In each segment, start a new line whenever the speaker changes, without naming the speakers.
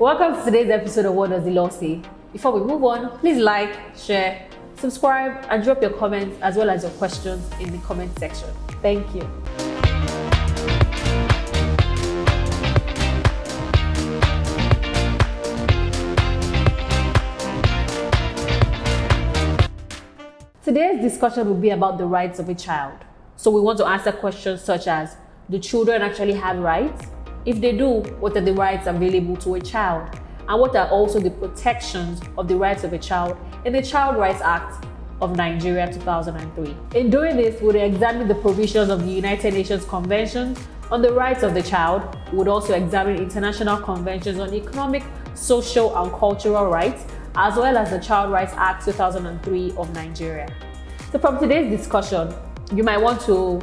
Welcome to today's episode of What Does the Law Say? Before we move on, please like, share, subscribe, and drop your comments as well as your questions in the comment section. Thank you. Today's discussion will be about the rights of a child. So we want to answer questions such as, do children actually have rights? If they do, what are the rights available to a child? And what are also the protections of the rights of a child in the Child Rights Act of Nigeria 2003? In doing this, we'll examine the provisions of the United Nations Convention on the Rights of the Child. We would also examine international conventions on economic, social, and cultural rights, as well as the Child Rights Act 2003 of Nigeria. So from today's discussion, you might want to,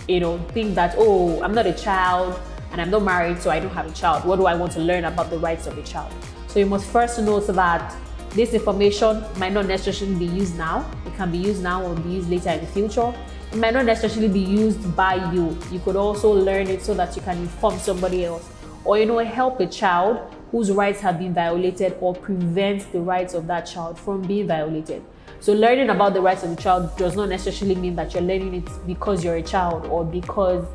think that, oh, I'm not a child and I'm not married, so I don't have a child. What do I want to learn about the rights of a child? So you must first note that this information might not necessarily be used now. It can be used now or be used later in the future. It might not necessarily be used by you. You could also learn it so that you can inform somebody else or, help a child whose rights have been violated or prevent the rights of that child from being violated. So learning about the rights of the child does not necessarily mean that you're learning it because you're a child or because,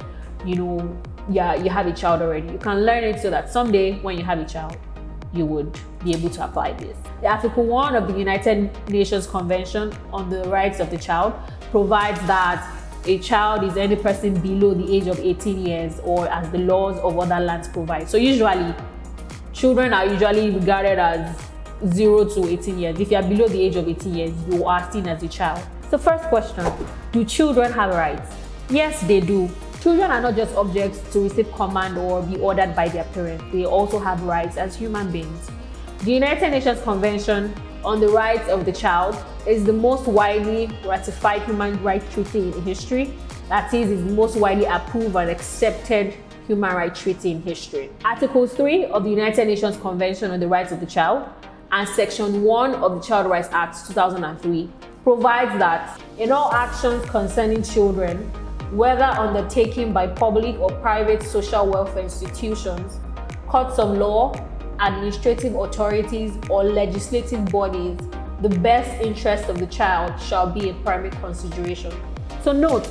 you have a child already. You can learn it so that someday when you have a child, you would be able to apply this. The Article 1 of the United Nations Convention on the Rights of the Child provides that a child is any person below the age of 18 years or as the laws of other lands provide. So usually, children are usually regarded as 0 to 18 years. If you are below the age of 18 years, you are seen as a child. So first question, do children have rights? Yes, they do. Children are not just objects to receive command or be ordered by their parents. They also have rights as human beings. The United Nations Convention on the Rights of the Child is the most widely ratified human rights treaty in history. That is the most widely approved and accepted human rights treaty in history. Article 3 of the United Nations Convention on the Rights of the Child and Section 1 of the Child Rights Act 2003 provides that in all actions concerning children, whether undertaken by public or private social welfare institutions, courts of law, administrative authorities, or legislative bodies, the best interest of the child shall be a primary consideration. So note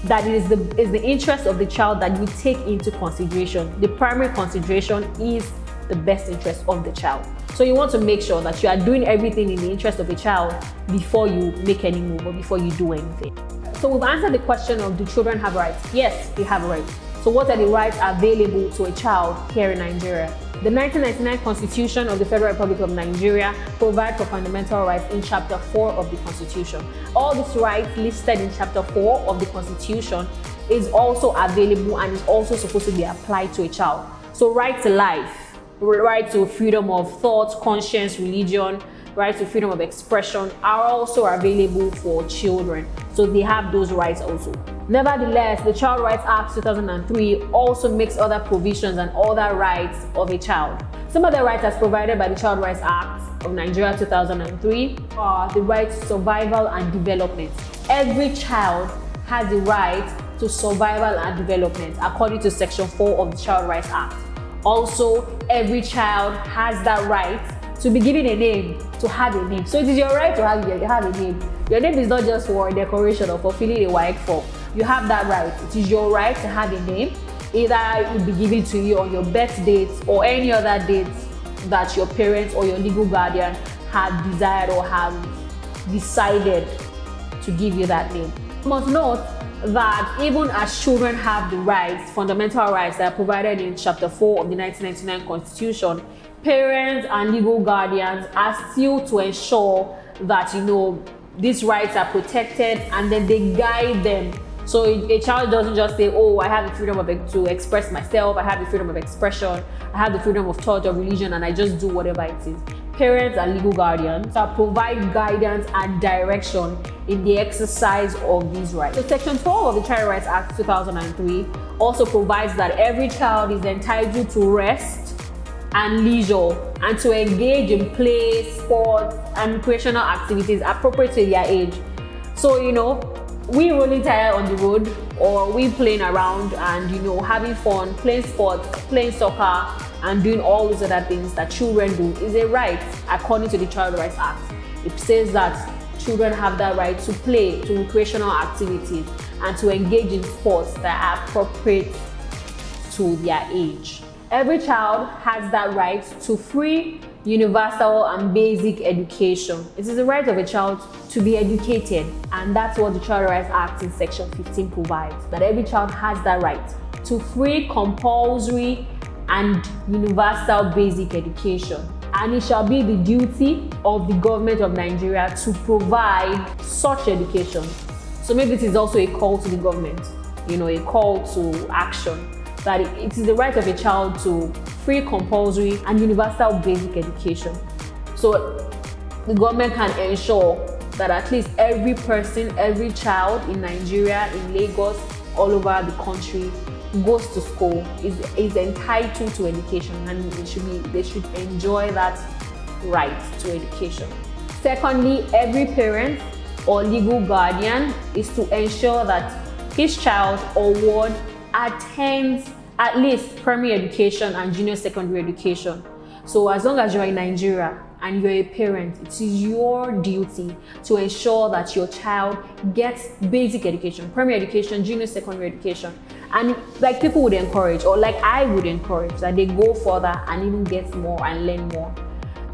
that it is the interest of the child that you take into consideration. The primary consideration is the best interest of the child. So you want to make sure that you are doing everything in the interest of the child before you make any move or before you do anything. So we've answered the question of, do children have rights? Yes, they have rights. So what are the rights available to a child here in Nigeria? The 1999 Constitution of the Federal Republic of Nigeria provides for fundamental rights in Chapter 4 of the Constitution. All these rights listed in Chapter 4 of the Constitution is also available and is also supposed to be applied to a child. So right to life, right to freedom of thought, conscience, religion, right to freedom of expression are also available for children. So they have those rights also. Nevertheless, the Child Rights Act 2003 also makes other provisions and other rights of a child. Some of the rights as provided by the Child Rights Act of Nigeria 2003 are the right to survival and development. Every child has the right to survival and development according to Section 4 of the Child Rights Act. Also, every child has that right to be given a name, to have a name. So it is your right to have a name. Your name is not just for decoration or for filling a WAEC form. You have that right. It is your right to have a name. Either it will be given to you on your birth date or any other date that your parents or your legal guardian have desired or have decided to give you that name. You must note that even as children have the rights, fundamental rights that are provided in Chapter 4 of the 1999 Constitution, parents and legal guardians are still to ensure that these rights are protected and then they guide them. So a child doesn't just say, oh, I have the freedom to express myself, I have the freedom of expression, I have the freedom of thought or religion, and I just do whatever it is. Parents and legal guardians provide guidance and direction in the exercise of these rights. So Section 12 of the Child Rights Act 2003 also provides that every child is entitled to rest and leisure and to engage in play, sports, and recreational activities appropriate to their age. So, we rolling tire on the road or we playing around and, having fun, playing sports, playing soccer, and doing all those other things that children do is a right according to the Child Rights Act. It says that children have that right to play, to recreational activities, and to engage in sports that are appropriate to their age. Every child has that right to free, universal, and basic education. It is the right of a child to be educated, and that's what the Child Rights Act in Section 15 provides, that every child has that right to free, compulsory, and universal basic education. And it shall be the duty of the government of Nigeria to provide such education. So maybe it is also a call to the government, a call to action, that it is the right of a child to free, compulsory, and universal basic education. So the government can ensure that at least every person, every child in Nigeria, in Lagos, all over the country goes to school, is entitled to education, and they should enjoy that right to education. Secondly, every parent or legal guardian is to ensure that his child or ward attends at least primary education and junior secondary education. So as long as you're in Nigeria and you're a parent, it is your duty to ensure that your child gets basic education, primary education, junior secondary education. And like people would encourage, or like I would encourage, that they go further and even get more and learn more.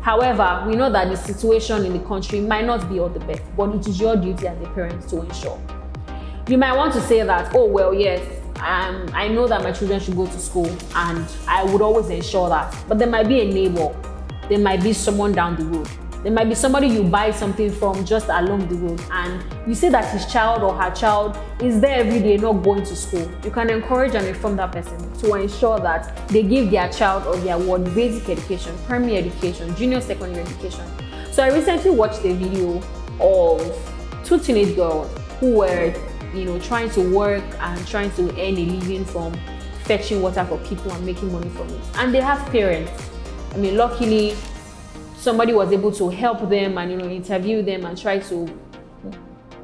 However, we know that the situation in the country might not be all the best, but it is your duty as a parent to ensure. You might want to say that, oh, well, yes, I know that my children should go to school and I would always ensure that. But there might be a neighbor, there might be someone down the road, there might be somebody you buy something from just along the road, and you see that his child or her child is there every day not going to school. You can encourage and inform that person to ensure that they give their child or their ward basic education, primary education, junior secondary education. So I recently watched a video of two teenage girls who were trying to work and trying to earn a living from fetching water for people and making money from it. And they have parents. Luckily, somebody was able to help them and interview them and try to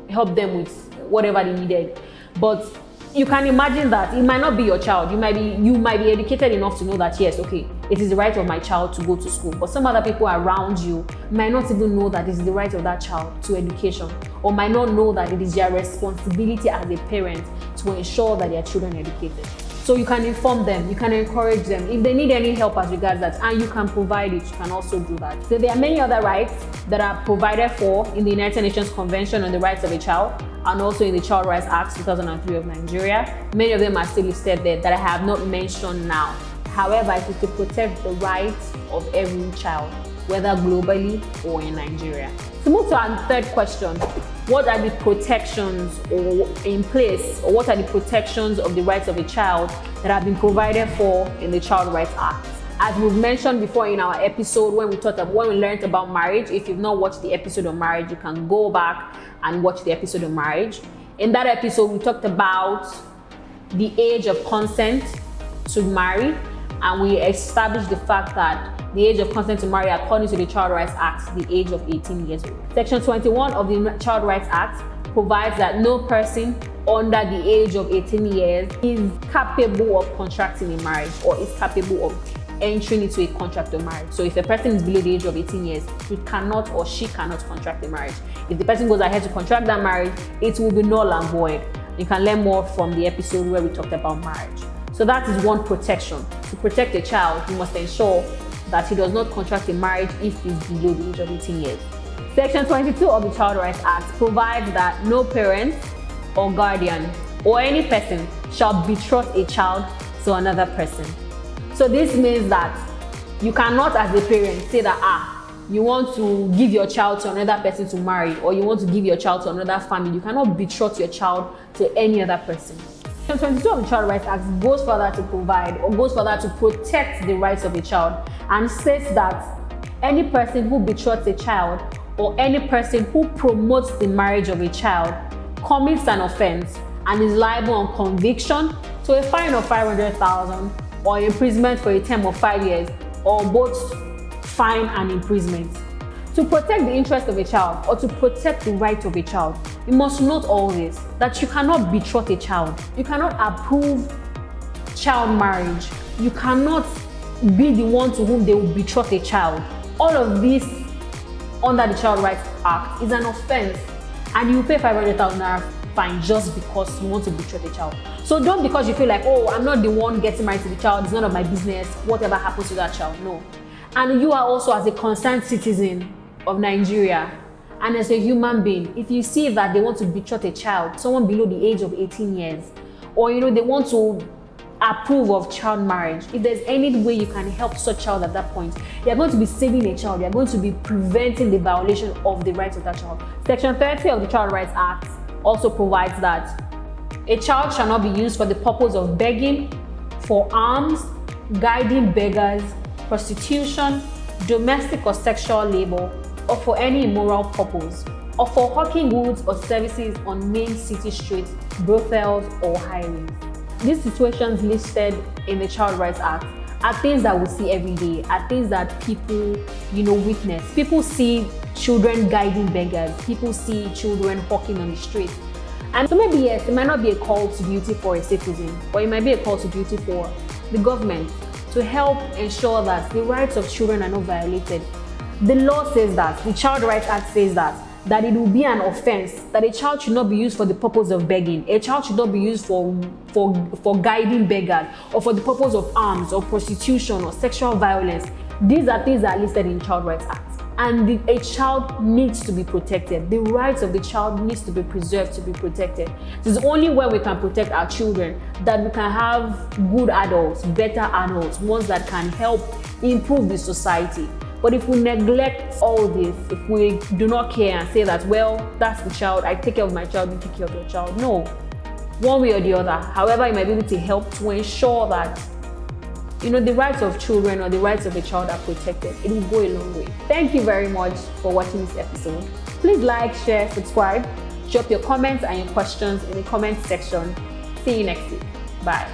help them with whatever they needed. But you can imagine that it might not be your child. You might be educated enough to know that, yes, okay, it is the right of my child to go to school. But some other people around you might not even know that it is the right of that child to education, or might not know that it is their responsibility as a parent to ensure that their children are educated. So you can inform them, you can encourage them. If they need any help as regards that, and you can provide it, you can also do that. So there are many other rights that are provided for in the United Nations Convention on the Rights of a Child, and also in the Child Rights Act 2003 of Nigeria. Many of them are still listed there that I have not mentioned now. However, it is to protect the rights of every child, whether globally or in Nigeria. To move to our third question, what are the protections in place, or what are the protections of the rights of a child that have been provided for in the Child Rights Act? As we've mentioned before in our episode when we learned about marriage, if you've not watched the episode on marriage, you can go back and watch the episode on marriage. In that episode, we talked about the age of consent to marry, and we established the fact that the age of consent to marry, according to the Child Rights Act, the age of 18 years old. Section 21 of the Child Rights Act provides that no person under the age of 18 years is capable of contracting a marriage, or is capable of entering into a contract of marriage. So if a person is below the age of 18 years, he cannot or she cannot contract a marriage. If the person goes ahead to contract that marriage, it will be null and void. You can learn more from the episode where we talked about marriage. So that is one protection. To protect a child, you must ensure that he does not contract a marriage if he's below the age of 18 years. Section 22 of the Child Rights Act provides that no parent or guardian or any person shall betroth a child to another person. So this means that you cannot, as a parent, say that you want to give your child to another person to marry, or you want to give your child to another family. You cannot betroth your child to any other person. Section 22 of the Child Rights Act goes further to provide, or goes further to protect the rights of a child, and says that any person who betroths a child, or any person who promotes the marriage of a child, commits an offense and is liable on conviction to a fine of 500,000 or imprisonment for a term of 5 years, or both fine and imprisonment. To protect the interest of a child, or to protect the right of a child, you must note always that you cannot betroth a child. You cannot approve child marriage. You cannot be the one to whom they will betroth a child. All of this under the Child Rights Act is an offense, and you pay 500,000 naira fine just because you want to betroth a child. So don't, because you feel like, oh, I'm not the one getting married to the child, it's none of my business, whatever happens to that child. No. And you are also, as a concerned citizen of Nigeria and as a human being, if you see that they want to betroth a child, someone below the age of 18 years, or they want to approve of child marriage, if there's any way you can help such child at that point, you're going to be saving a child, you're going to be preventing the violation of the rights of that child. Section 30 of the Child Rights Act also provides that a child shall not be used for the purpose of begging, for alms, guiding beggars, prostitution, domestic or sexual labor, or for any immoral purpose, or for hawking goods or services on main city streets, brothels, or highways. These situations listed in the Child Rights Act are things that we see every day, are things that people, witness. People see children guiding beggars, people see children hawking on the street. And so maybe, yes, it might not be a call to duty for a citizen, but it might be a call to duty for the government to help ensure that the rights of children are not violated. The law says that, the Child Rights Act says that it will be an offense, that a child should not be used for the purpose of begging, a child should not be used for guiding beggars, or for the purpose of alms, or prostitution, or sexual violence. These are things that are listed in Child Rights Act. And a child needs to be protected. The rights of the child needs to be preserved, to be protected. It is only when we can protect our children that we can have good adults, better adults, ones that can help improve the society. But if we neglect all this, if we do not care and say that, well, that's the child, I take care of my child, you take care of your child. No, one way or the other, however you might be able to help to ensure that the rights of children or the rights of a child are protected, it will go a long way. Thank you very much for watching this episode. Please like, share, subscribe, drop your comments and your questions in the comment section. See you next week. Bye.